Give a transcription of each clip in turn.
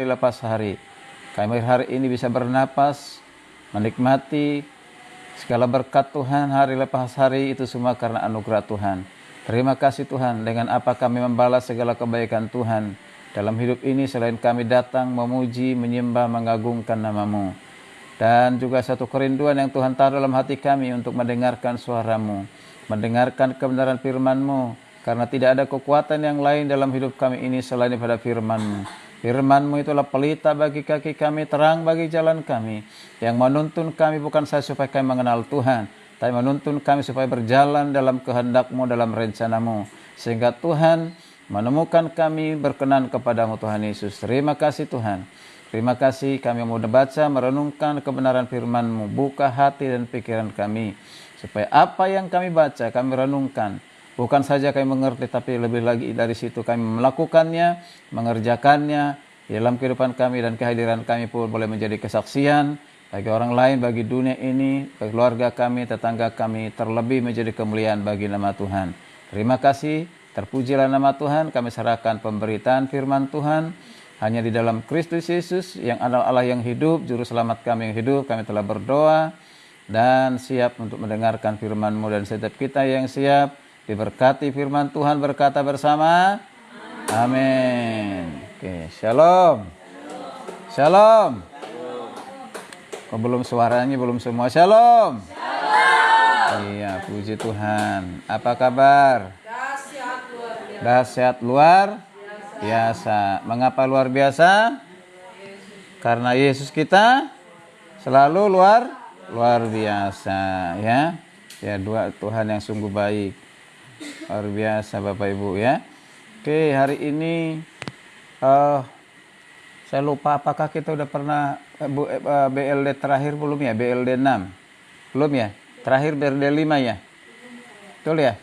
lepas hari. Kami hari ini bisa bernapas, menikmati segala berkat Tuhan hari lepas hari, itu semua karena anugerah Tuhan. Terima kasih Tuhan, dengan apa kami membalas segala kebaikan Tuhan dalam hidup ini selain kami datang memuji, menyembah, mengagungkan nama-Mu. Dan juga satu kerinduan yang Tuhan taruh dalam hati kami untuk mendengarkan suara-Mu, mendengarkan kebenaran firman-Mu, karena tidak ada kekuatan yang lain dalam hidup kami ini selain daripada firman-Mu. Firman-Mu itulah pelita bagi kaki kami, terang bagi jalan kami, yang menuntun kami bukan saja supaya kami mengenal Tuhan, tapi menuntun kami supaya berjalan dalam kehendak-Mu, dalam rencana-Mu, sehingga Tuhan menemukan kami berkenan kepadamu Tuhan Yesus. Terima kasih Tuhan. Terima kasih kami mau baca, merenungkan kebenaran firman-Mu. Buka hati dan pikiran kami, supaya apa yang kami baca, kami renungkan, bukan saja kami mengerti, tapi lebih lagi dari situ kami melakukannya, mengerjakannya di dalam kehidupan kami, dan kehadiran kami pun boleh menjadi kesaksian bagi orang lain, bagi dunia ini, bagi keluarga kami, tetangga kami, terlebih menjadi kemuliaan bagi nama Tuhan. Terima kasih, terpujilah nama Tuhan. Kami serahkan pemberitaan firman Tuhan hanya di dalam Kristus Yesus yang adalah Allah yang hidup, juru selamat kami yang hidup. Kami telah berdoa dan siap untuk mendengarkan firman-Mu, dan setiap kita yang siap diberkati firman Tuhan berkata bersama amin. Oke, shalom. Shalom. Oh, belum suaranya, belum semua. Shalom. Iya, puji Tuhan. Apa kabar? Dahsyat luar biasa. Mengapa luar biasa? Karena Yesus kita selalu luar biasa, ya. Ya, dua Tuhan yang sungguh baik. Luar biasa Bapak Ibu, ya. Oke, hari ini saya lupa apakah kita udah pernah BLD terakhir belum ya? BLD 6 belum ya? Terakhir BLD 5 ya? Betul ya?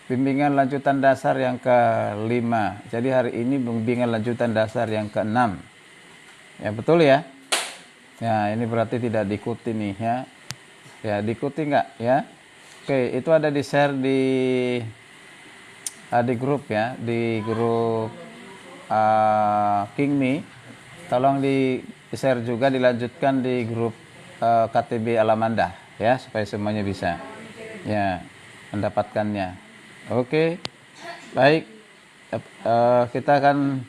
Bimbingan lanjutan dasar yang ke-5. Jadi hari ini bimbingan lanjutan dasar yang ke-6. Ya, betul ya? Ya, ini berarti tidak diikuti nih, ya. Ya, diikuti nggak ya? Oke, itu ada di share di grup ya, di grup King Me. Tolong di share juga, dilanjutkan di grup KTB Alamanda ya, supaya semuanya bisa ya mendapatkannya. Oke, baik, kita akan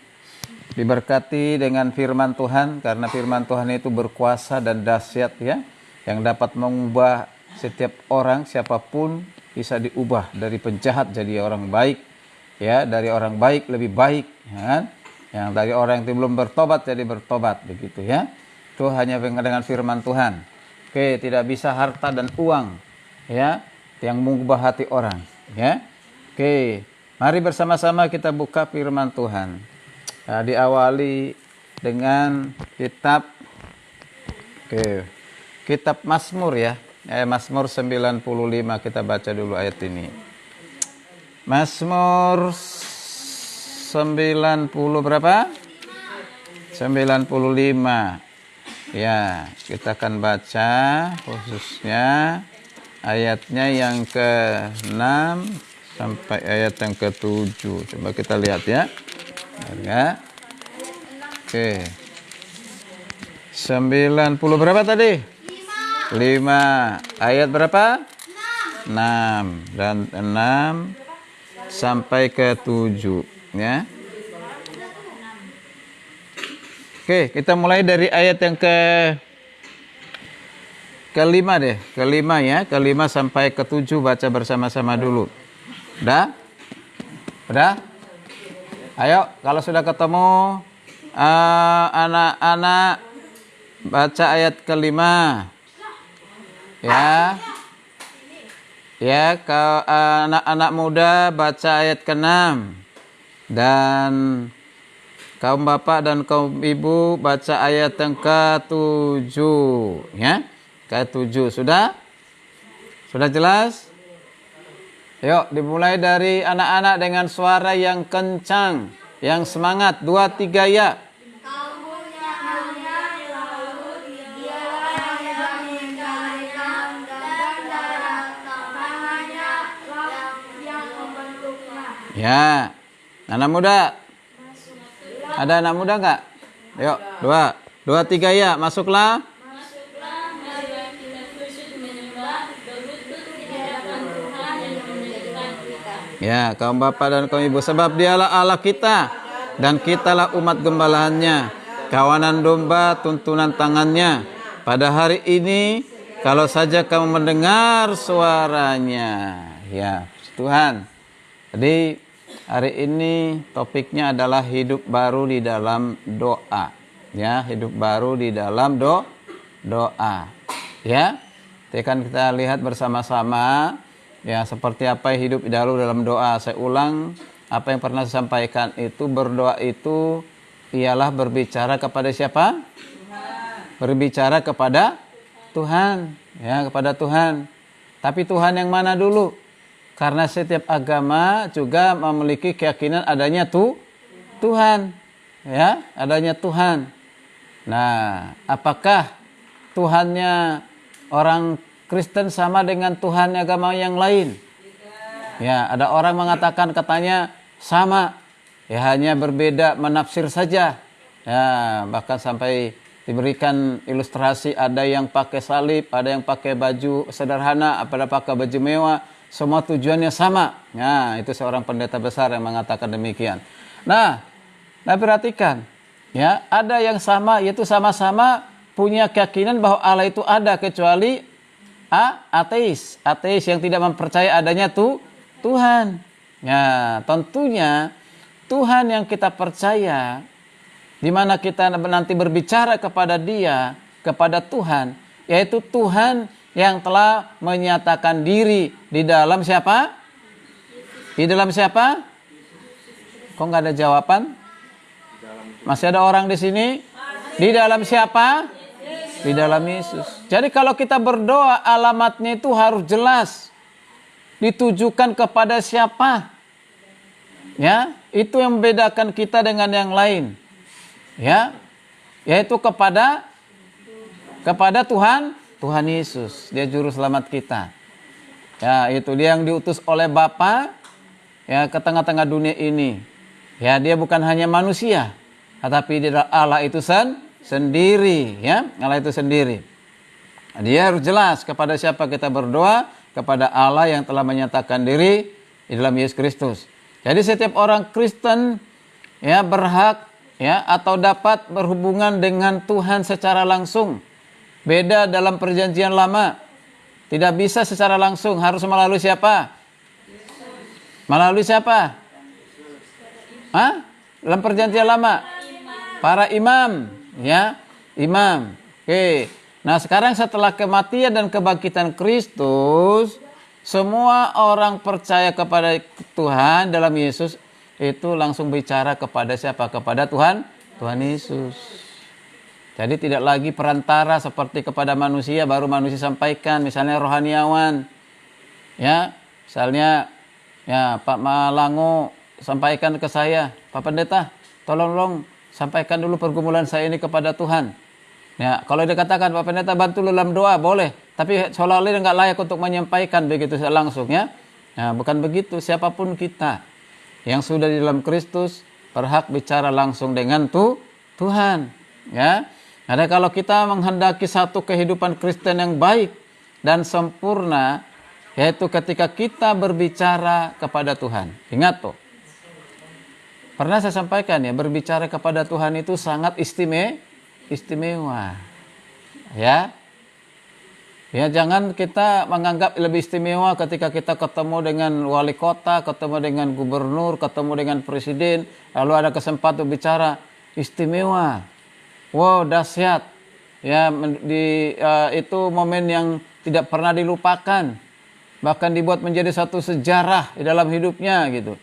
diberkati dengan firman Tuhan, karena firman Tuhan itu berkuasa dan dahsyat ya, yang dapat mengubah setiap orang, siapapun bisa diubah dari penjahat jadi orang baik ya, dari orang baik lebih baik ya kan? Yang dari orang yang belum bertobat jadi bertobat, begitu ya. Itu hanya dengan firman Tuhan. Oke, tidak bisa harta dan uang ya yang mengubah hati orang ya. Oke, mari bersama-sama kita buka firman Tuhan. Nah, diawali dengan kitab Mazmur ya. Mazmur 95, kita baca dulu ayat ini. Mazmur 90 berapa? 95. Ya, kita akan baca khususnya ayatnya yang ke-6 sampai ayat yang ke-7. Coba kita lihat ya. Ya. Oke. 90 berapa tadi? 5. Ayat berapa? 6. Dan 6 sampai ke 7 ya. Oke, kita mulai dari ayat yang ke-5 deh. Ke-5 ya, ke-5 sampai ke-7 baca bersama-sama dulu. Udah? Udah? Ayo, kalau sudah ketemu anak-anak baca ayat ke-5. Ya. Ya, kalau anak-anak muda baca ayat ke-6. Dan kaum bapak dan kaum ibu baca ayat yang ke-7 ya. Ke-7 sudah? Sudah jelas? Yuk, dimulai dari anak-anak dengan suara yang kencang, yang semangat. 2, 3 ya. Ya, anak muda. Ada anak muda nggak? Yuk, 2. 2, 3 ya, masuklah. Masuklah, marilah kita khusyuk menyembah, berlutut di hadapan Tuhan yang menjadikan kita. Ya, kaum bapak dan kaum ibu, sebab dialah Allah kita dan kitalah umat gembalaannya, kawanan domba tuntunan tangannya. Pada hari ini kalau saja kamu mendengar suaranya. Ya, Tuhan. Jadi hari ini topiknya adalah hidup baru di dalam doa. Ya, hidup baru di dalam doa. Ya. Jadi kan kita lihat bersama-sama ya seperti apa hidup baru dalam doa. Saya ulang apa yang pernah saya sampaikan itu, berdoa itu ialah berbicara kepada siapa? Tuhan. Berbicara kepada Tuhan, ya, kepada Tuhan. Tapi Tuhan yang mana dulu? Karena setiap agama juga memiliki keyakinan adanya Tuhan, ya, adanya Tuhan. Nah, apakah Tuhannya orang Kristen sama dengan Tuhan agama yang lain? Ya, ada orang mengatakan katanya sama, ya hanya berbeda menafsir saja. Ya, bahkan sampai diberikan ilustrasi, ada yang pakai salib, ada yang pakai baju sederhana, ada pakai baju mewah, semua tujuannya sama. Nah, itu seorang pendeta besar yang mengatakan demikian. Nah, perhatikan, ya, ada yang sama, yaitu sama-sama punya keyakinan bahwa Allah itu ada, kecuali ateis yang tidak mempercayai adanya Tuhan. Ya, tentunya Tuhan yang kita percaya, di mana kita nanti berbicara kepada Dia, kepada Tuhan, yaitu Tuhan yang telah menyatakan diri di dalam siapa? Di dalam siapa? Kok nggak ada jawaban? Masih ada orang di sini? Di dalam siapa? Di dalam Yesus. Jadi kalau kita berdoa, alamatnya itu harus jelas. Ditujukan kepada siapa? Ya, itu yang membedakan kita dengan yang lain. Ya, yaitu kepada Tuhan Yesus. Dia juru selamat kita. Ya, itu dia yang diutus oleh Bapa ya ke tengah-tengah dunia ini. Ya, dia bukan hanya manusia, tetapi dia Allah itu sendiri, ya. Allah itu sendiri. Dia harus jelas kepada siapa kita berdoa, kepada Allah yang telah menyatakan diri di dalam Yesus Kristus. Jadi setiap orang Kristen ya berhak ya atau dapat berhubungan dengan Tuhan secara langsung. Beda dalam perjanjian lama. Tidak bisa secara langsung, harus melalui siapa? Melalui siapa? Hah? Dalam perjanjian lama? Para imam, ya, imam. Oke. Nah, sekarang setelah kematian dan kebangkitan Kristus, semua orang percaya kepada Tuhan dalam Yesus itu langsung bicara kepada siapa? Kepada Tuhan Yesus. Jadi tidak lagi perantara seperti kepada manusia, baru manusia sampaikan, misalnya rohaniawan. Ya, misalnya ya Pak Malango sampaikan ke saya, Pak Pendeta, tolong sampaikan dulu pergumulan saya ini kepada Tuhan. Ya, kalau dikatakan Pak Pendeta bantu dalam doa boleh, tapi seolah-olah enggak layak untuk menyampaikan begitu langsung ya. Nah, bukan begitu, siapapun kita yang sudah di dalam Kristus berhak bicara langsung dengan Tuhan, ya. Ada kalau kita menghendaki satu kehidupan Kristen yang baik dan sempurna, yaitu ketika kita berbicara kepada Tuhan. Ingat tuh, pernah saya sampaikan ya, berbicara kepada Tuhan itu sangat istimewa. Ya, jangan kita menganggap lebih istimewa ketika kita ketemu dengan wali kota, ketemu dengan gubernur, ketemu dengan presiden, lalu ada kesempatan bicara istimewa. Wow, dahsyat. Ya, itu momen yang tidak pernah dilupakan. Bahkan dibuat menjadi satu sejarah di dalam hidupnya gitu.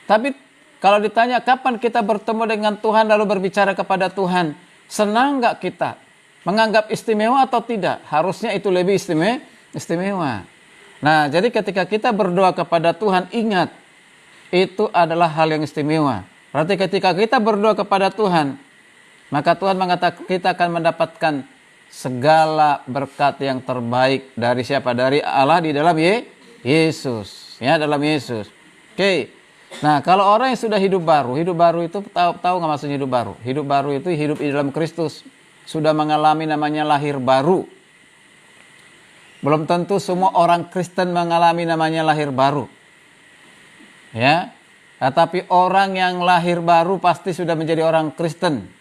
Tapi kalau ditanya kapan kita bertemu dengan Tuhan lalu berbicara kepada Tuhan, senang nggak kita? Menganggap istimewa atau tidak? Harusnya itu lebih istimewa. Nah, jadi ketika kita berdoa kepada Tuhan, ingat, itu adalah hal yang istimewa. Berarti ketika kita berdoa kepada Tuhan, maka Tuhan mengatakan kita akan mendapatkan segala berkat yang terbaik dari siapa? Dari Allah di dalam Yesus. Ya, dalam Yesus. Oke. Nah, kalau orang yang sudah hidup baru itu tahu nggak maksudnya hidup baru? Hidup baru itu hidup di dalam Kristus, sudah mengalami namanya lahir baru. Belum tentu semua orang Kristen mengalami namanya lahir baru. Ya. Tetapi orang yang lahir baru pasti sudah menjadi orang Kristen.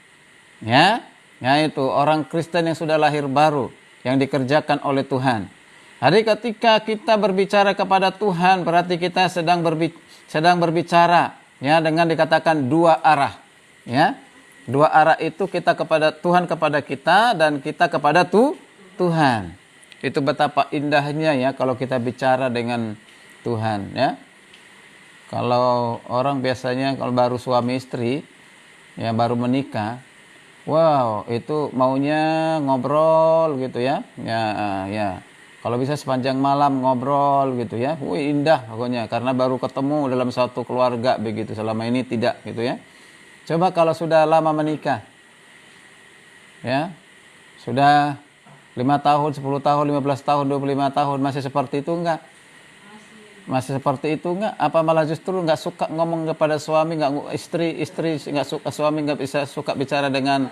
Ya. Ya itu, orang Kristen yang sudah lahir baru yang dikerjakan oleh Tuhan. Jadi ketika kita berbicara kepada Tuhan, berarti kita sedang berbicara ya dengan dikatakan dua arah. Ya. Dua arah itu kita kepada Tuhan, kepada kita, dan kita kepada Tuhan. Itu betapa indahnya ya kalau kita bicara dengan Tuhan ya. Kalau orang biasanya kalau baru suami istri ya, baru menikah, wow, itu maunya ngobrol gitu ya. Ya. Kalau bisa sepanjang malam ngobrol gitu ya. Wih, indah pokoknya karena baru ketemu dalam satu keluarga begitu. Selama ini tidak gitu ya. Coba kalau sudah lama menikah. Ya. Sudah 5 tahun, 10 tahun, 15 tahun, 25 tahun masih seperti itu enggak? Masih seperti itu enggak? Apa malah justru enggak suka ngomong kepada suami, enggak istri enggak suka, suami enggak bisa suka bicara dengan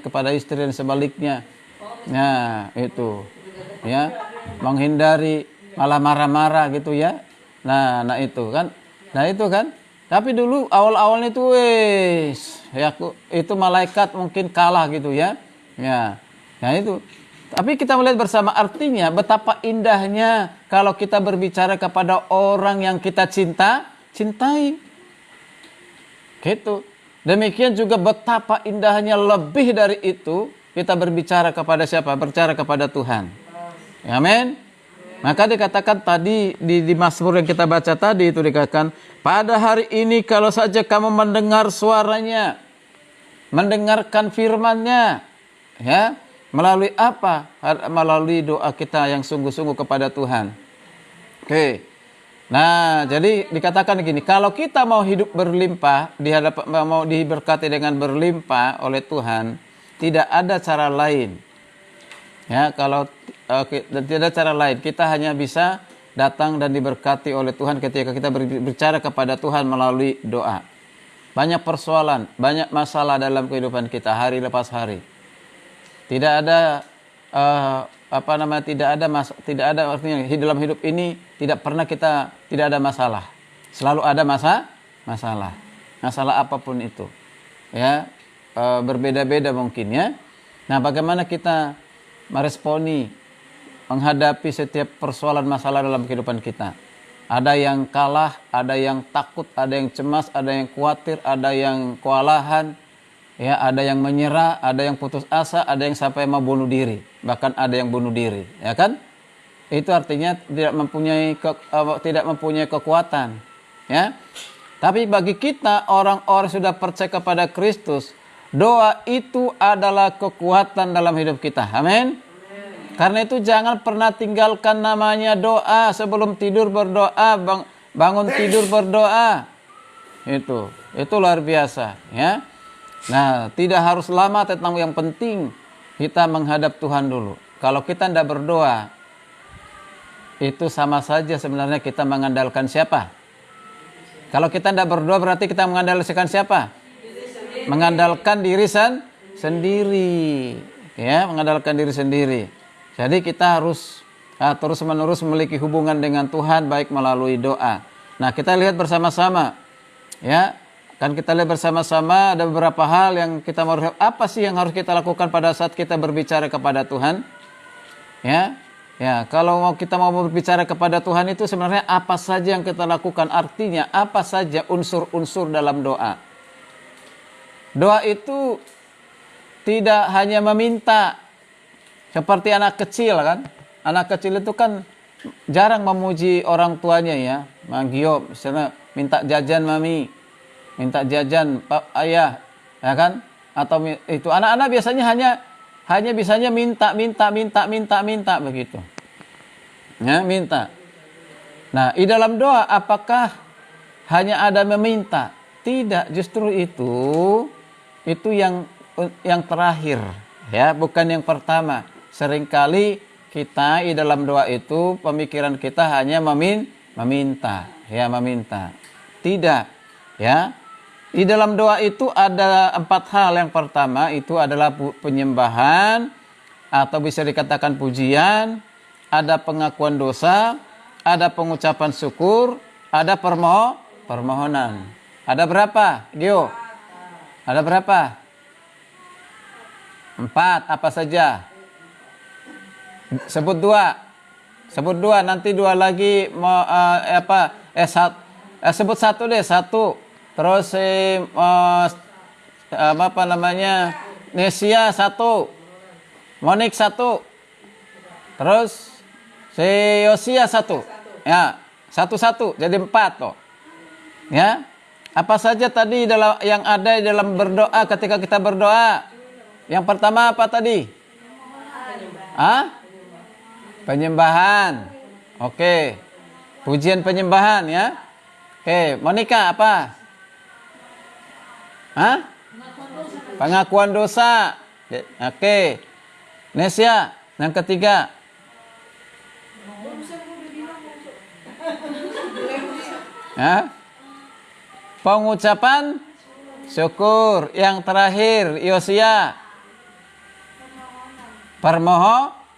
kepada istri dan sebaliknya. Nah, itu. Ya, menghindari malah marah-marah gitu ya. Nah itu kan. Nah itu kan. Tapi dulu awal-awalnya itu itu malaikat mungkin kalah gitu ya. Ya, itu. Tapi kita melihat bersama artinya betapa indahnya kalau kita berbicara kepada orang yang kita cintai. Gitu. Demikian juga betapa indahnya lebih dari itu kita berbicara kepada siapa? Berbicara kepada Tuhan. Amin. Maka dikatakan tadi di Mazmur yang kita baca tadi itu dikatakan, pada hari ini kalau saja kamu mendengar suaranya, mendengarkan firman-Nya, ya, melalui apa? Melalui doa kita yang sungguh-sungguh kepada Tuhan. Oke. Nah, jadi dikatakan begini, kalau kita mau hidup berlimpah, mau diberkati dengan berlimpah oleh Tuhan, tidak ada cara lain. Ya, kalau tidak ada cara lain, kita hanya bisa datang dan diberkati oleh Tuhan ketika kita berbicara kepada Tuhan melalui doa. Banyak persoalan, banyak masalah dalam kehidupan kita hari lepas hari. Tidak ada tidak ada artinya dalam hidup ini tidak ada masalah. Selalu ada masalah. Masalah apapun itu. Ya, berbeda-beda mungkin ya. Nah, bagaimana kita meresponi menghadapi setiap persoalan masalah dalam kehidupan kita? Ada yang kalah, ada yang takut, ada yang cemas, ada yang khawatir, ada yang kewalahan. Ya, ada yang menyerah, ada yang putus asa, ada yang sampai mau bunuh diri, bahkan ada yang bunuh diri, ya kan? Itu artinya tidak mempunyai kekuatan, ya. Tapi bagi kita orang-orang sudah percaya kepada Kristus, doa itu adalah kekuatan dalam hidup kita. Amin. Karena itu jangan pernah tinggalkan namanya doa. Sebelum tidur berdoa, bangun tidur berdoa. Itu luar biasa, ya. Nah, tidak harus lama, tentang yang penting kita menghadap Tuhan dulu. Kalau kita tidak berdoa, itu sama saja sebenarnya kita mengandalkan siapa? Kalau kita tidak berdoa berarti kita mengandalkan siapa? Mengandalkan diri sendiri. Ya, mengandalkan diri sendiri. Jadi kita harus terus-menerus memiliki hubungan dengan Tuhan baik melalui doa. Nah, kita lihat bersama-sama. Ya, kan kita lihat bersama-sama ada beberapa hal yang kita mau, apa sih yang harus kita lakukan pada saat kita berbicara kepada Tuhan? Ya, kalau kita mau berbicara kepada Tuhan itu sebenarnya apa saja yang kita lakukan? Artinya apa saja unsur-unsur dalam doa? Doa itu tidak hanya meminta seperti anak kecil kan? Anak kecil itu kan jarang memuji orang tuanya ya. Manggio misalnya minta jajan mami, minta jajan Pak ayah, ya kan? Atau itu anak-anak biasanya hanya bisanya minta begitu. Ya, minta. Nah, di dalam doa apakah hanya ada meminta? Tidak, justru itu yang terakhir, ya, bukan yang pertama. Seringkali kita di dalam doa itu pemikiran kita hanya meminta, ya meminta. Tidak, ya. Di dalam doa itu ada 4 hal. Yang pertama itu adalah penyembahan atau bisa dikatakan pujian, ada pengakuan dosa, ada pengucapan syukur, ada permohonan. Ada berapa, Gio? Ada berapa? 4, apa saja? Sebut 2. Sebut 2, nanti 2 lagi mau sebut 1 deh, 1. Terus apa namanya? Nesia 1. Monik 1. Terus si Yosia 1. Ya, 1-1 jadi 4 toh. Ya. Apa saja tadi yang ada dalam berdoa ketika kita berdoa? Yang pertama apa tadi? Penyembahan. Oke. Pujian penyembahan ya. Oke, Monica apa? Pengakuan dosa. Oke. Nesia, yang ketiga. Pengucapan syukur. Yang terakhir, Yosia.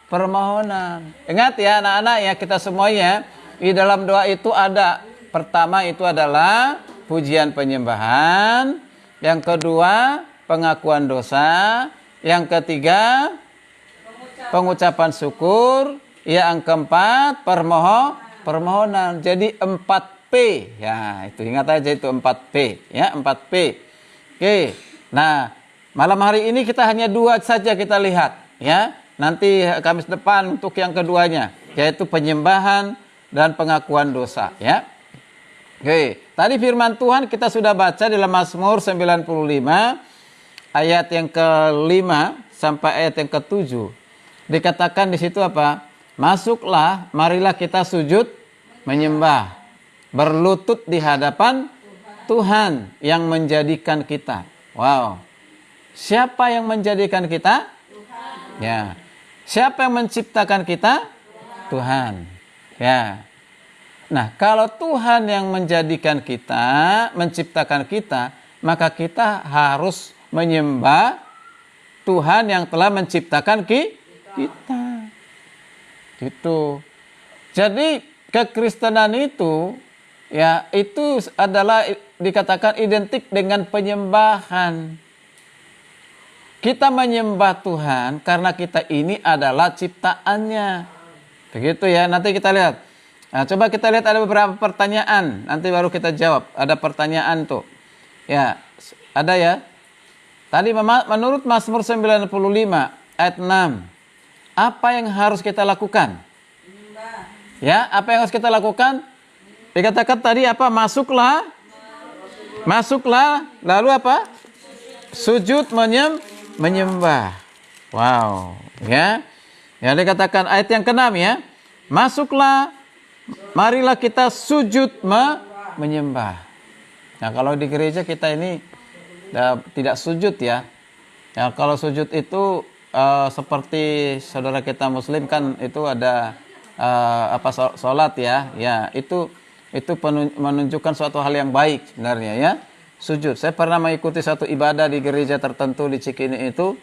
Permohonan. Ingat ya anak-anak ya, kita semuanya di dalam doa itu ada. Pertama itu adalah pujian penyembahan. Yang kedua, pengakuan dosa. Yang ketiga, pengucapan syukur. Yang keempat, permohonan. Jadi 4P. Ya, itu ingat aja itu 4P. Ya, 4P. Oke. Nah, malam hari ini kita hanya 2 saja kita lihat. Ya, nanti Kamis depan untuk yang keduanya, yaitu penyembahan dan pengakuan dosa. Ya. Oke. Tadi firman Tuhan kita sudah baca dalam Mazmur 95 ayat yang ke-5 sampai ayat yang ke-7. Dikatakan di situ apa? Masuklah, marilah kita sujud menyembah, berlutut di hadapan Tuhan yang menjadikan kita. Wow. Siapa yang menjadikan kita? Tuhan. Ya. Siapa yang menciptakan kita? Tuhan. Ya. Nah, kalau Tuhan yang menjadikan kita, menciptakan kita, maka kita harus menyembah Tuhan yang telah menciptakan kita. Gitu. Jadi kekristenan itu ya itu adalah dikatakan identik dengan penyembahan. Kita menyembah Tuhan karena kita ini adalah ciptaannya. Begitu ya, nanti kita lihat. Nah, coba kita lihat ada beberapa pertanyaan, nanti baru kita jawab. Ada pertanyaan tuh. Ya, ada ya. Tadi menurut Mazmur 95 ayat 6, apa yang harus kita lakukan? Ya, apa yang harus kita lakukan? Dikatakan tadi apa? Masuklah, lalu apa? Sujud menyembah. Wow, ya. Ya, dikatakan ayat yang ke-6 ya. Masuklah, marilah kita sujud menyembah. Nah, kalau di gereja kita ini tidak sujud ya. Ya, kalau sujud itu seperti saudara kita muslim kan itu ada sholat ya. Ya, itu menunjukkan suatu hal yang baik sebenarnya ya. Sujud. Saya pernah mengikuti satu ibadah di gereja tertentu di Cikini itu.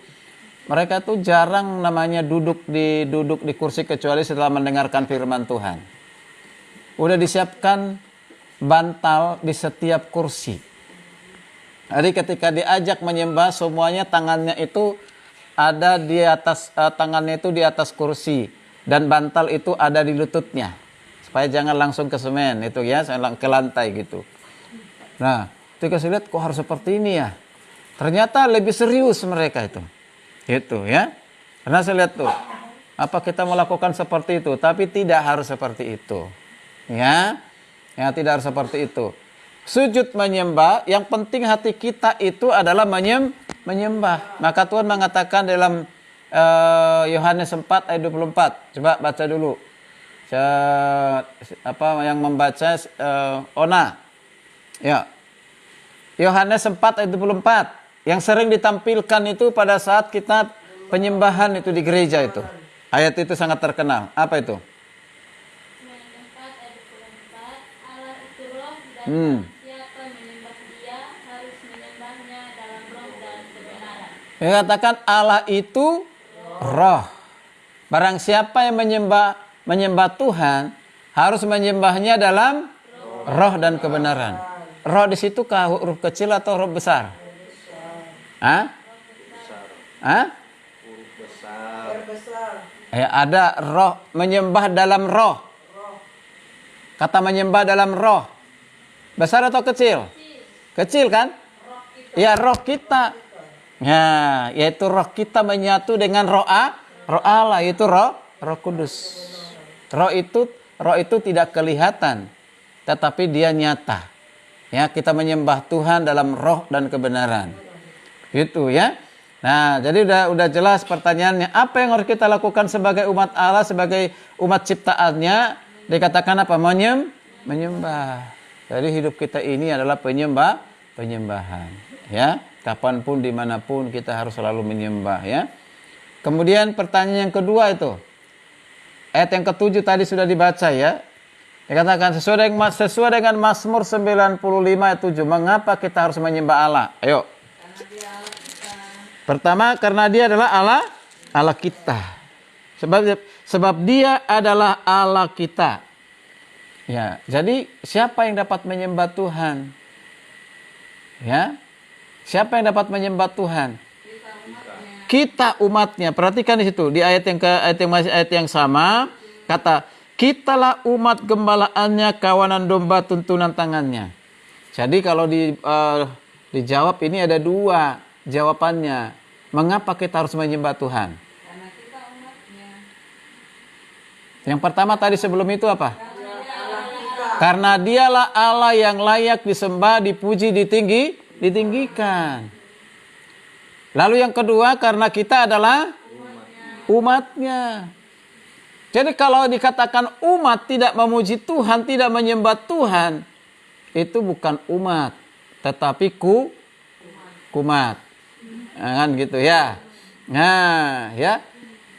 Mereka tuh jarang namanya duduk di kursi kecuali setelah mendengarkan firman Tuhan. Udah disiapkan bantal di setiap kursi. Jadi ketika diajak menyembah semuanya tangannya itu ada di atas tangannya itu di atas kursi dan bantal itu ada di lututnya supaya jangan langsung ke semen itu ya, ke lantai gitu. Nah, ketika saya lihat kok harus seperti ini ya. Ternyata lebih serius mereka itu. Gitu ya. Karena saya lihat tuh apa kita melakukan seperti itu, tapi tidak harus seperti itu. Ya. Ya, tidak harus seperti itu. Sujud menyembah, yang penting hati kita itu adalah menyembah. Maka Tuhan mengatakan dalam Yohanes 4 ayat 24. Coba baca dulu. Apa yang membaca Ona. Ya. Yohanes 4 ayat 24. Yang sering ditampilkan itu pada saat kita penyembahan itu di gereja itu. Ayat itu sangat terkenal. Apa itu? Allah itu siapa menyembah dia harus menyembahnya dalam roh dan kebenaran. Dikatakan Allah itu roh. Barang siapa yang menyembah Tuhan harus menyembahnya dalam roh dan kebenaran. Roh di situ kah huruf kecil atau huruf besar? Hah? Hah? Ya, ada roh, menyembah dalam roh. Kata menyembah dalam roh. Besar atau kecil? Kecil kan? Ya, roh kita. Ya, yaitu roh kita menyatu dengan roh Allah, yaitu roh Kudus. Roh itu tidak kelihatan, tetapi dia nyata. Ya, kita menyembah Tuhan dalam roh dan kebenaran. Gitu ya. Nah, jadi udah jelas pertanyaannya, apa yang harus kita lakukan sebagai umat Allah, sebagai umat ciptaannya? Dikatakan apa? Menyembah. Jadi hidup kita ini adalah penyembahan. Ya, kapanpun, dimanapun kita harus selalu menyembah. Ya. Kemudian pertanyaan yang kedua itu, ayat yang ke-7 tadi sudah dibaca ya. Dikatakan sesuai dengan Mazmur 95 ayat 7, mengapa kita harus menyembah Allah? Ayo. Pertama, karena dia adalah Allah kita. Sebab dia adalah Allah kita. Ya, jadi siapa yang dapat menyembah Tuhan? Ya. Siapa yang dapat menyembah Tuhan? Kita umatnya. Perhatikan di situ, di ayat yang sama, kata kitalah umat gembalaannya, kawanan domba tuntunan tangannya. Jadi kalau dijawab ini ada dua jawabannya. Mengapa kita harus menyembah Tuhan? Karena kita umatnya. Yang pertama tadi sebelum itu apa? Karena dialah Allah yang layak disembah, dipuji, ditinggikan. Lalu yang kedua, karena kita adalah umatnya. Jadi kalau dikatakan umat tidak memuji Tuhan, tidak menyembah Tuhan, itu bukan umat, tetapi kumat. Kan gitu ya. Nah, ya.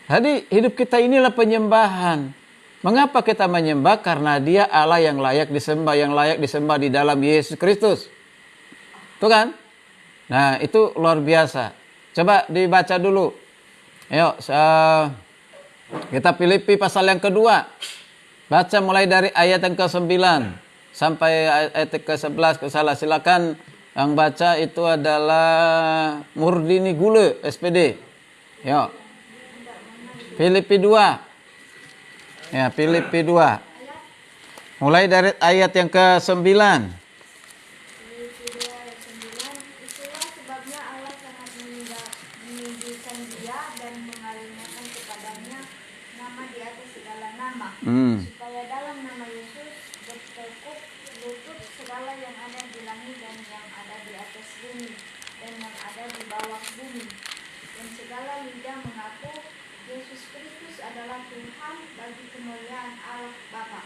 Jadi hidup kita inilah penyembahan. Mengapa kita menyembah? Karena dia Allah yang layak disembah di dalam Yesus Kristus. Tuh kan? Nah, itu luar biasa. Coba dibaca dulu. Ayo, kita Filipi pasal yang kedua. Baca mulai dari ayat yang ke-9 sampai ayat ke-11. Silakan. Yang baca itu adalah Murdini Gule, SPD. Yuk. Filipi 2. Ya, Filipi 2. Mulai dari ayat yang ke-9. Filipi 2 ayat 9. Itulah sebabnya Allah sangat meninggikan dia dan mengaruniakan kepadanya nama di atas segala nama. Supaya dalam nama Yesus bertekuk lutut segala yang ada di langit dan yang ada di atas bumi dan yang ada di bawah bumi, dan segala lidah mengaku Yesus Kristus adalah Tuhan bagi kemuliaan Allah Bapa.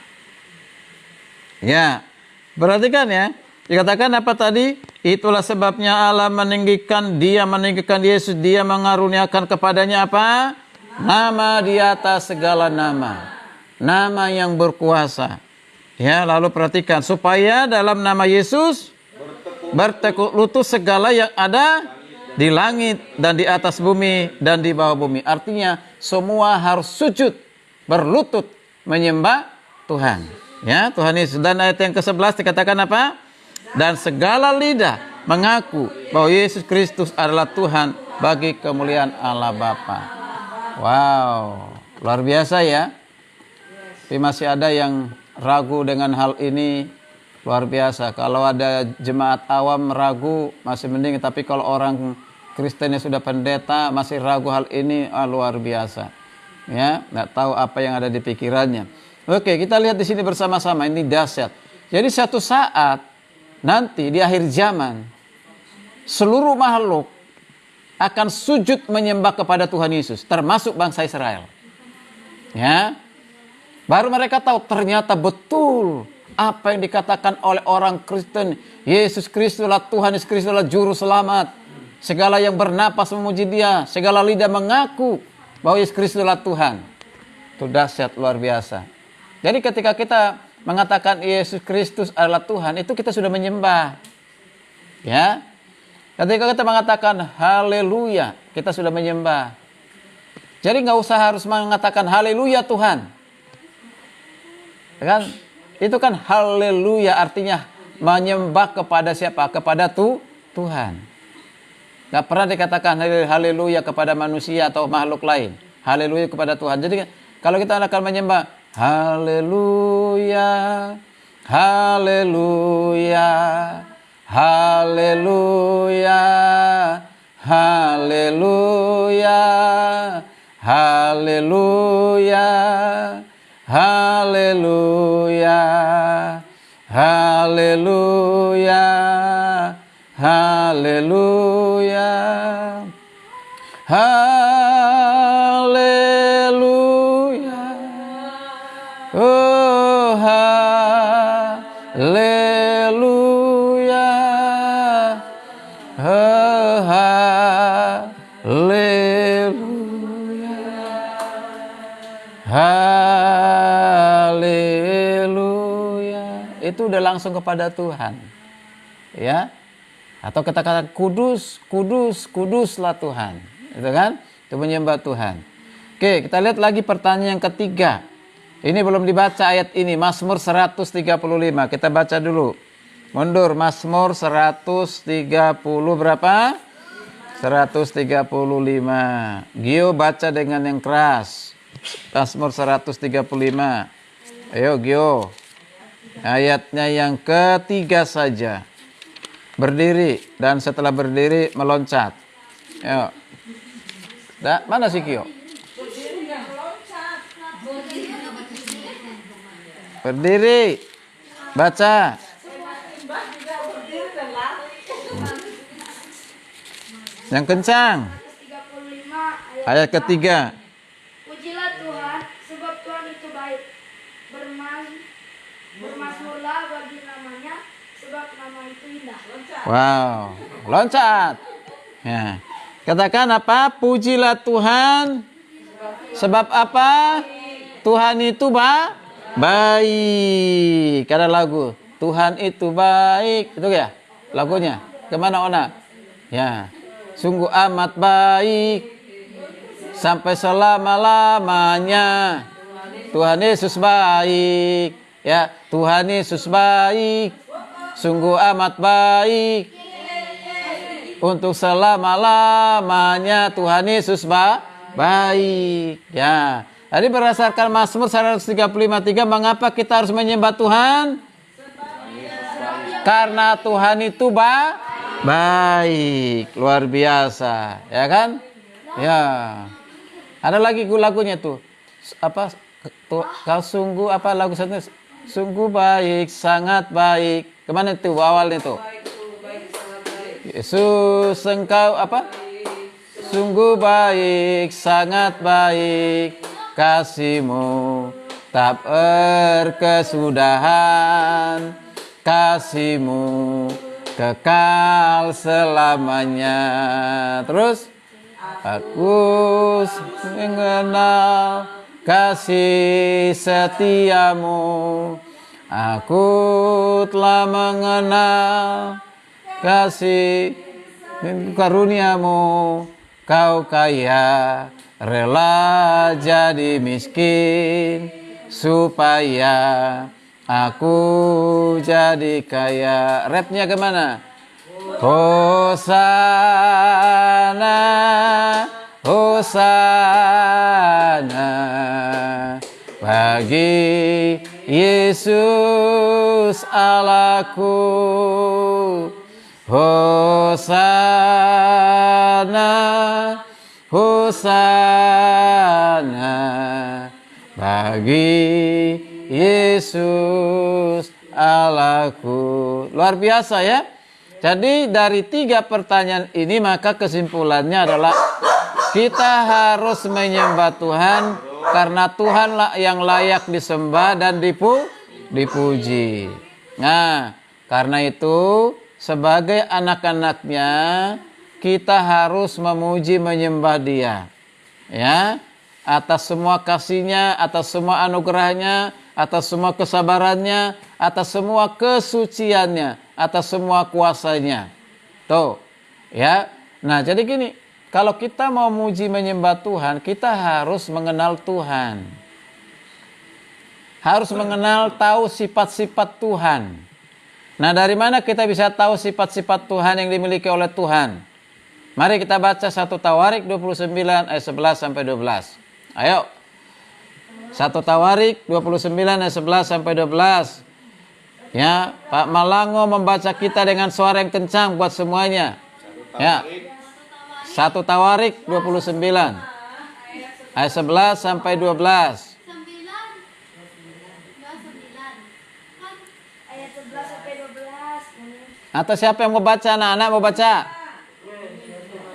Ya, perhatikan ya. Dikatakan apa tadi? Itulah sebabnya Allah meninggikan Yesus, dia mengaruniakan kepadanya apa? Nama di atas segala nama. Nama yang berkuasa. Ya, lalu perhatikan, supaya dalam nama Yesus bertekuk lutut segala yang ada di langit dan di atas bumi dan di bawah bumi. Artinya semua harus sujud, berlutut menyembah Tuhan. Ya, Tuhan Yesus. Dan ayat yang ke-11 dikatakan apa? Dan segala lidah mengaku bahwa Yesus Kristus adalah Tuhan bagi kemuliaan Allah Bapa. Wow, luar biasa ya. Tapi masih ada yang ragu dengan hal ini, luar biasa. Kalau ada jemaat awam ragu masih mending, tapi kalau orang Kristen yang sudah pendeta masih ragu hal ini, luar biasa. Ya, nggak tahu apa yang ada di pikirannya. Oke, kita lihat di sini bersama-sama, ini dahsyat. Jadi satu saat nanti di akhir zaman seluruh makhluk akan sujud menyembah kepada Tuhan Yesus, termasuk bangsa Israel. Ya. Baru mereka tahu ternyata betul apa yang dikatakan oleh orang Kristen. Yesus Kristus adalah Tuhan, Yesus Kristus adalah juru selamat. Segala yang bernapas memuji dia, segala lidah mengaku bahwa Yesus Kristus adalah Tuhan. Itu dahsyat luar biasa. Jadi ketika kita mengatakan Yesus Kristus adalah Tuhan, itu kita sudah menyembah. Ya. Ketika kita mengatakan haleluya, kita sudah menyembah. Jadi nggak usah harus mengatakan haleluya Tuhan. Kan? Itu kan haleluya artinya menyembah kepada siapa? Kepada Tuhan. Nggak pernah dikatakan haleluya kepada manusia atau makhluk lain. Haleluya kepada Tuhan. Jadi kalau kita akan menyembah haleluya, haleluya, haleluya, haleluya, haleluya, haleluya, haleluya, haleluya, haleluya, oh haleluya, oh haleluya, haleluya. Itu udah langsung kepada Tuhan, ya. Atau kata-kata kudus, kudus, kuduslah Tuhan. Itu kan? Itu menyembah Tuhan. Oke, kita lihat lagi pertanyaan yang ketiga. Ini belum dibaca ayat ini, Mazmur 135. Kita baca dulu. Mundur, Mazmur 130 berapa? 135. Gio baca dengan yang keras. Mazmur 135. Ayo Gio. Ayatnya yang ketiga saja. Berdiri dan setelah berdiri meloncat. Ayo. Mana si Kio? Berdiri. Baca. Yang kencang. 35 Ayat ketiga. Pujilah Tuhan, sebab Tuhan itu baik. Bermasmurlah bagi namanya, sebab nama itu indah. Wow, loncat. Ya. Katakan apa? Pujilah Tuhan. Sebab apa? Tuhan itu baik. Ada lagu. Tuhan itu baik. Itu ya lagunya. Kemana Ona? Ya. Sungguh amat baik. Sampai selama-lamanya. Tuhan Yesus baik. Ya, Tuhan Yesus baik. Sungguh amat baik. Untuk selama-lamanya Tuhan Yesus baik. Ya. Jadi berdasarkan Mazmur 135:3, mengapa kita harus menyembah Tuhan? Karena Tuhan itu baik. Luar biasa, ya kan? Ya. Ada lagi lagunya tuh. Apa? Kau sungguh apa lagu satu? Sungguh baik, sangat baik. Kemana itu awalnya tuh? Yesus engkau apa? Sungguh baik, sangat baik, kasih-Mu tak berkesudahan, kasih-Mu kekal selamanya. Terus, aku mengenal kasih setiamu, aku telah mengenal kasih karuniamu, kau kaya rela jadi miskin supaya aku jadi kaya. Rapnya kemana? Hosana, Hosana bagi Yesus Allahku. Hosana, Hosana bagi Yesus Allahku. Luar biasa ya. Jadi dari 3 pertanyaan ini maka kesimpulannya adalah kita harus menyembah Tuhan karena Tuhanlah yang layak disembah dan dipuji. Nah, karena itu sebagai anak-anaknya kita harus memuji menyembah Dia. Ya, atas semua kasih-Nya, atas semua anugerah-Nya, atas semua kesabarannya, atas semua kesuciannya, atas semua kuasanya. Tuh, ya. Nah, jadi gini, kalau kita mau muji menyembah Tuhan, kita harus mengenal Tuhan. Harus mengenal, tahu sifat-sifat Tuhan. Nah, dari mana kita bisa tahu sifat-sifat Tuhan yang dimiliki oleh Tuhan? Mari kita baca 1 Tawarik 29 ayat 11 sampai 12. Ayo. 1 Tawarik 29 ayat 11 sampai 12. Ya, Pak Malango membaca kita dengan suara yang kencang buat semuanya. Ya. 1 Tawarik 29 ayat 11 sampai 12. Ayat 11 sampai 12. Atau siapa yang mau baca? Anak-anak mau baca?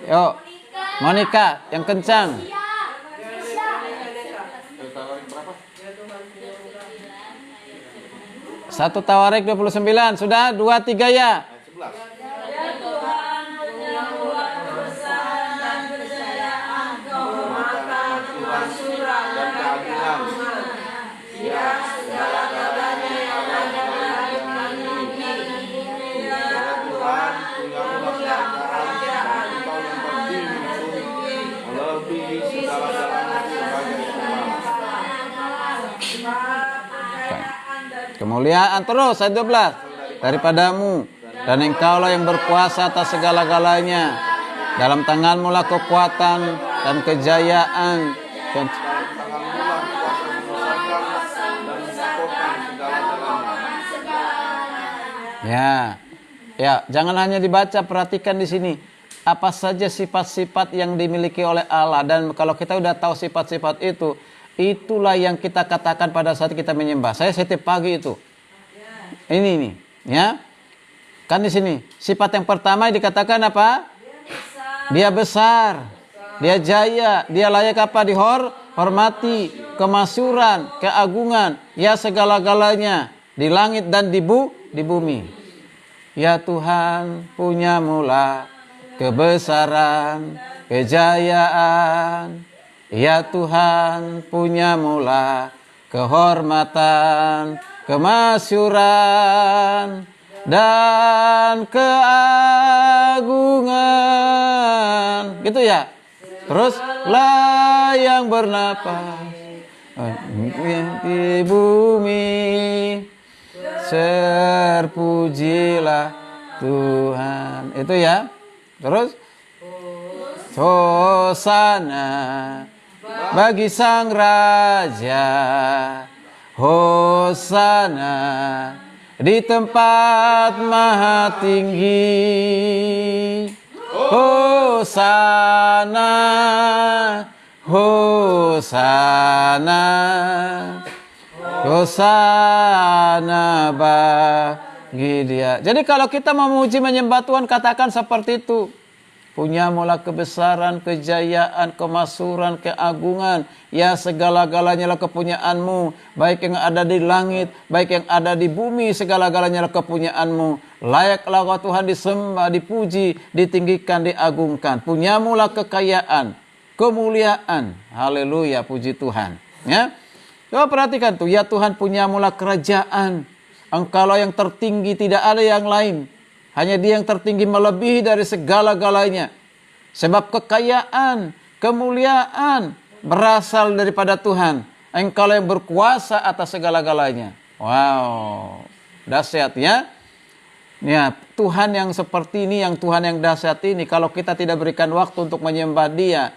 Yuk. Monica yang kencang. 1 Tawarik 29. Sudah? 2, 3 ya? Kemuliaan terus ayat 12 daripadamu, dan engkaulah yang berkuasa atas segala-galanya. Dalam tanganmu lah kekuatan dan kejayaan. Ya, jangan hanya dibaca, perhatikan di sini. Apa saja sifat-sifat yang dimiliki oleh Allah, dan kalau kita udah tahu sifat-sifat itu, itulah yang kita katakan pada saat kita menyembah. Saya setiap pagi itu. Ini, ya. Kan di sini sifat yang pertama dikatakan apa? Dia besar, dia jaya, dia layak apa? Dihormati, kemasyuran, keagungan, ya segala-galanya di langit dan di bumi. Ya Tuhan, punya mula kebesaran, kejayaan. Ya Tuhan, punya mula kehormatan, kemasyuran, dan keagungan. Gitu ya. Terus lah yang bernapas di bumi, terpujilah Tuhan. Itu ya. Terus hosana bagi sang raja, hosana di tempat maha tinggi, hosana, hosana, hosana bagi dia. Jadi kalau kita memuji menyembah Tuhan, katakan seperti itu. Punya mula kebesaran, kejayaan, kemasyuran, keagungan. Ya segala-galanya lah kepunyaanmu. Baik yang ada di langit, baik yang ada di bumi, segala-galanya lah kepunyaanmu. Layaklah kau Tuhan disembah, dipuji, ditinggikan, diagungkan. Punya mula kekayaan, kemuliaan. Haleluya, puji Tuhan. Ya, coba perhatikan tuh. Ya Tuhan, punya mula kerajaan. Engkaulah yang tertinggi, tidak ada yang lain. Hanya Dia yang tertinggi, melebihi dari segala-galanya. Sebab kekayaan, kemuliaan berasal daripada Tuhan. Engkau yang berkuasa atas segala-galanya. Wow, dahsyat ya. Ya, Tuhan yang seperti ini, yang Tuhan yang dahsyat ini, kalau kita tidak berikan waktu untuk menyembah Dia,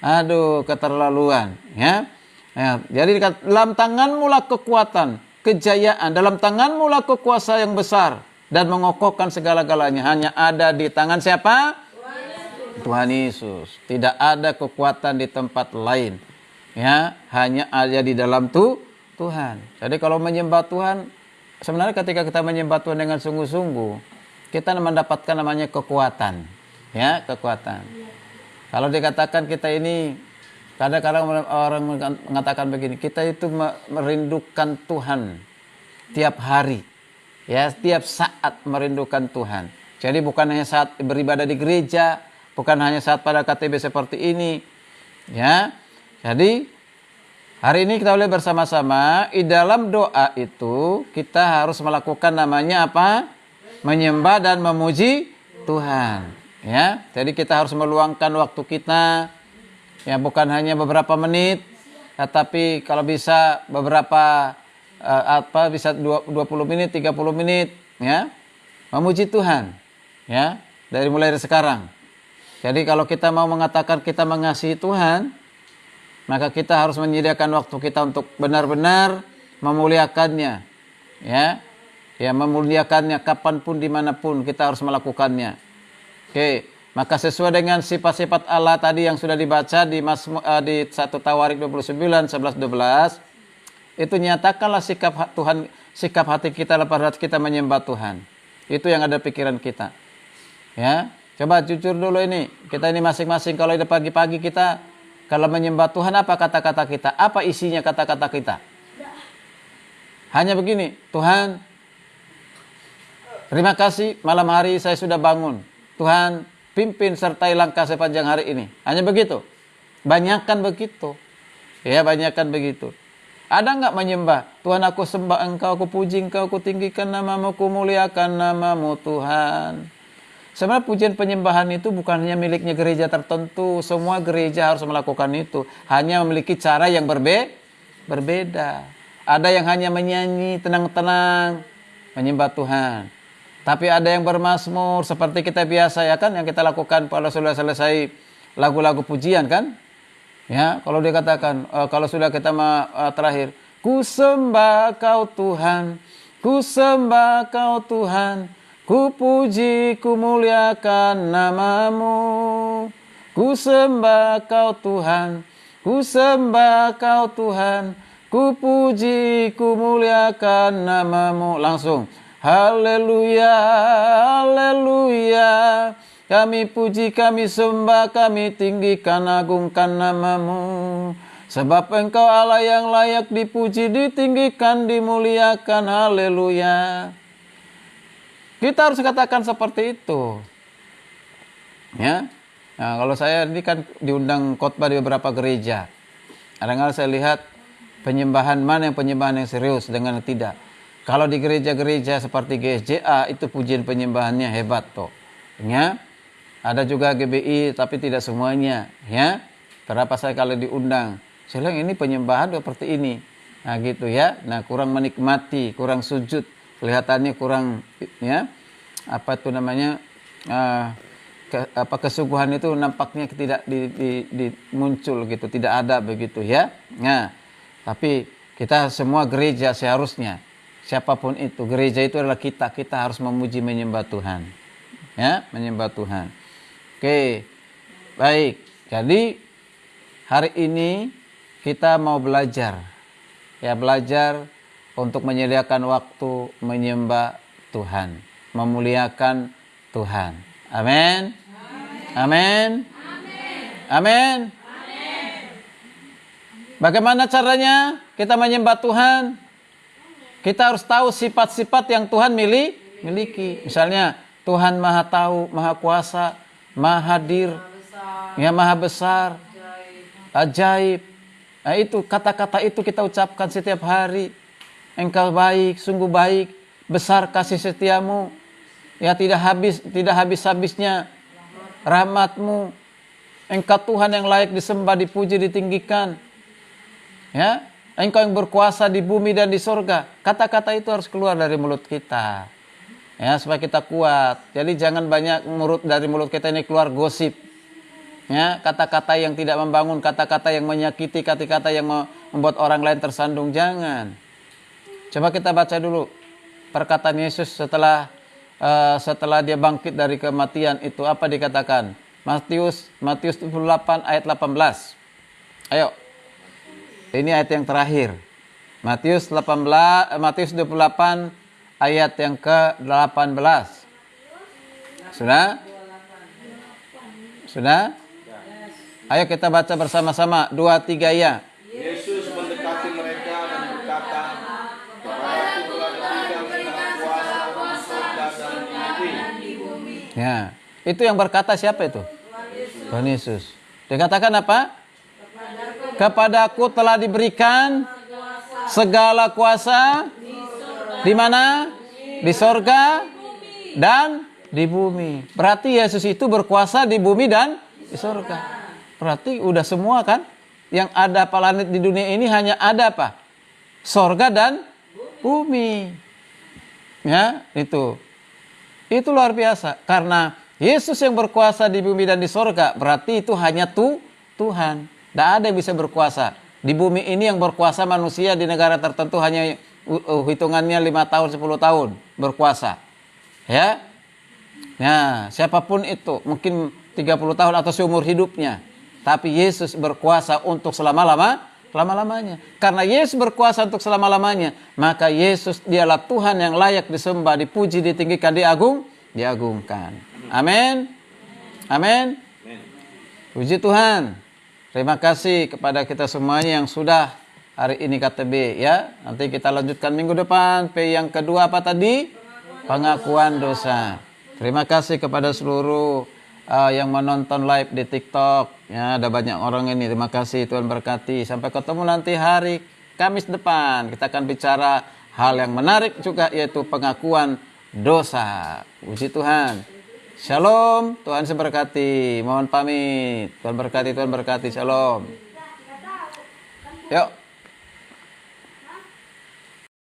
aduh, keterlaluan ya. Ya, jadi dalam tanganmu lah kekuatan, kejayaan, dalam tanganmu lah kekuasaan yang besar dan mengokohkan segala-galanya. Hanya ada di tangan siapa? Tuhan Yesus. Tidak ada kekuatan di tempat lain. Ya, hanya ada di dalam Tuhan. Jadi kalau menyembah Tuhan, sebenarnya ketika kita menyembah Tuhan dengan sungguh-sungguh, kita mendapatkan namanya kekuatan. Ya, kekuatan. Kalau dikatakan kita ini, kadang-kadang orang mengatakan begini, kita itu merindukan Tuhan tiap hari. Ya, setiap saat merindukan Tuhan. Jadi bukan hanya saat beribadah di gereja, bukan hanya saat pada KTB seperti ini. Ya. Jadi Hari ini kita boleh bersama-sama, di dalam doa itu kita harus melakukan namanya apa? Menyembah dan memuji Tuhan. Ya, jadi kita harus meluangkan waktu kita, ya bukan hanya beberapa menit, tetapi kalau bisa beberapa bisa 20 menit, 30 menit, ya, memuji Tuhan, ya, mulai dari sekarang. Jadi kalau kita mau mengatakan kita mengasihi Tuhan, maka kita harus menyediakan waktu kita untuk benar-benar memuliakannya, ya, memuliakannya kapanpun dimanapun kita harus melakukannya. Oke, maka sesuai dengan sifat-sifat Allah tadi yang sudah dibaca di 1 Tawarik 29, 11, 12, itu nyatakanlah sikap Tuhan, sikap hati kita pada saat kita menyembah Tuhan. Itu yang ada pikiran kita. Ya, coba jujur dulu ini, kita ini masing-masing kalau ada pagi-pagi kita kalau menyembah Tuhan, apa kata-kata kita? Apa isinya kata-kata kita? Hanya begini, Tuhan, terima kasih malam hari saya sudah bangun. Tuhan, pimpin sertai langkah sepanjang hari ini. Hanya begitu. Banyakkan begitu. Ya, banyakkan begitu. Ada enggak menyembah? Tuhan, aku sembah Engkau, aku puji Engkau, aku tinggikan namamu, aku muliakan namamu Tuhan. Sebenarnya pujian penyembahan itu bukan hanya miliknya gereja tertentu. Semua gereja harus melakukan itu. Hanya memiliki cara yang berbeda. Ada yang hanya menyanyi tenang-tenang menyembah Tuhan. Tapi ada yang bermazmur seperti kita biasa ya kan, yang kita lakukan kalau sudah selesai lagu-lagu pujian kan. Ya, kalau dikatakan kalau sudah kita terakhir, ku sembah Kau Tuhan, ku sembah Kau Tuhan. Ku puji, ku muliakan namamu. Ku sembah Kau Tuhan, ku sembah Kau Tuhan. Ku puji, ku muliakan namamu. Langsung, haleluya, haleluya. Kami puji, kami sembah, kami tinggikan, agungkan namamu. Sebab Engkau Allah yang layak dipuji, ditinggikan, dimuliakan, haleluya. Kita harus katakan seperti itu. Ya. Nah, kalau saya ini kan diundang khotbah di beberapa gereja. Kadang-kadang saya lihat penyembahan mana yang penyembahan yang serius dengan yang tidak. Kalau di gereja-gereja seperti GSJA itu pujian penyembahannya hebat toh. Ya. Ada juga GBI tapi tidak semuanya, ya. Berapa saya kalau diundang, saya bilang ini penyembahan seperti ini. Nah, gitu ya. Nah, kurang menikmati, kurang sujud. Kelihatannya kurang, ya, apa itu namanya, kesungguhan itu nampaknya tidak muncul gitu, tidak ada begitu ya. Nah, tapi kita semua gereja seharusnya, siapapun itu, gereja itu adalah kita harus memuji menyembah Tuhan, ya, menyembah Tuhan. Oke, baik. Jadi hari ini kita mau belajar, ya, belajar untuk menyediakan waktu menyembah Tuhan, memuliakan Tuhan. Amin. Amin. Amin. Bagaimana caranya kita menyembah Tuhan? Kita harus tahu sifat-sifat yang Tuhan miliki. Misalnya Tuhan Maha Tahu, Maha Kuasa, Maha Hadir, ya, Maha Besar, ajaib. Nah, itu kata-kata itu kita ucapkan setiap hari. Engkau baik, sungguh baik, besar kasih setiamu, ya, tidak habis-habisnya rahmatmu. Engkau Tuhan yang layak disembah, dipuji, ditinggikan, ya. Engkau yang berkuasa di bumi dan di sorga. Kata-kata itu harus keluar dari mulut kita, ya, supaya kita kuat. Jadi jangan banyak dari mulut kita ini keluar gosip, ya, kata-kata yang tidak membangun, kata-kata yang menyakiti, kata-kata yang membuat orang lain tersandung. Jangan. Coba kita baca dulu perkataan Yesus setelah dia bangkit dari kematian itu, apa dikatakan? Matius 28 ayat 18. Ayo. Ini ayat yang terakhir. Matius 28 ayat yang ke-18. Sudah? Sudah? Ayo kita baca bersama-sama. 2, 3 ya. Yesus mendekati mereka dan berkata, "Kepadaku telah diberikan segala kuasa di sorga dan di bumi." Ya, itu yang berkata siapa itu? Tuhan Yesus. Dikatakan apa? kepadaku telah diberikan segala kuasa di mana? Di sorga dan di bumi. Berarti Yesus itu berkuasa di bumi dan di sorga. Berarti udah semua kan? Yang ada planet di dunia ini hanya ada apa? Sorga dan bumi. Ya, itu. Itu luar biasa. Karena Yesus yang berkuasa di bumi dan di sorga, berarti itu hanya Tuhan. Tidak ada yang bisa berkuasa. Di bumi ini yang berkuasa manusia di negara tertentu hanya hitungannya 5 tahun, 10 tahun berkuasa. Ya. Nah, siapapun itu, mungkin 30 tahun atau seumur hidupnya. Tapi Yesus berkuasa untuk selama-lamanya. Karena Yesus berkuasa untuk selama-lamanya, maka Yesus dialah Tuhan yang layak disembah, dipuji, ditinggikan, diagungkan. Amin. Amin. Puji Tuhan. Terima kasih kepada kita semuanya yang sudah hari ini KTB ya. Nanti kita lanjutkan minggu depan. P yang kedua apa tadi? Pengakuan dosa. Terima kasih kepada seluruh yang menonton live di TikTok. Ya, ada banyak orang ini. Terima kasih, Tuhan berkati. Sampai ketemu nanti hari Kamis depan. Kita akan bicara hal yang menarik juga, yaitu pengakuan dosa. Puji Tuhan. Shalom, Tuhan memberkati. Mohon pamit. Tuhan berkati, Tuhan berkati. Shalom. Yuk.